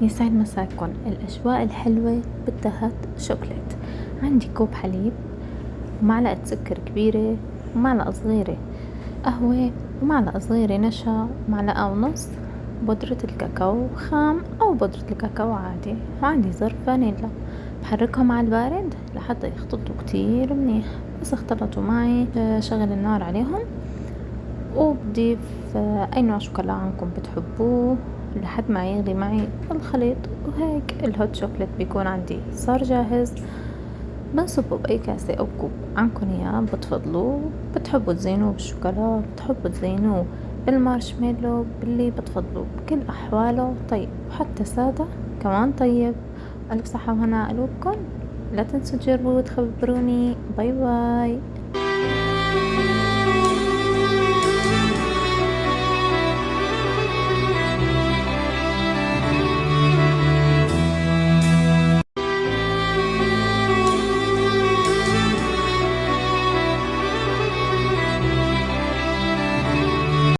يسعد مساكن. الأجواء الحلوة بدها هات شوكولات. عندي كوب حليب ومعلقة سكر كبيرة ومعلقة صغيرة قهوة ومعلقة صغيرة نشا ومعلقة ونص بودرة الكاكاو خام أو بودرة الكاكاو عادي، وعندي ظرف فانيلا. بحركهم على البارد لحتى يختلطوا كتير منيح. بس اختلطوا معي شغل النار عليهم وبضيف أي نوع شوكولا عنكم بتحبوه لحد ما يغلي معي الخليط، وهيك الهوت شوكليت بيكون عندي صار جاهز. بنصبه بأي كاسة أو كوب عنكن إياه بتفضلوه. بتحبوا تزينوه بالشوكولا، بتحبوا تزينوه بالمارشميلو، باللي بتفضلوه بكل أحواله طيب، وحتى سادة كمان طيب. ألف صحة وهنا قلوبكن. لا تنسوا تجربوا وتخبروني. باي باي.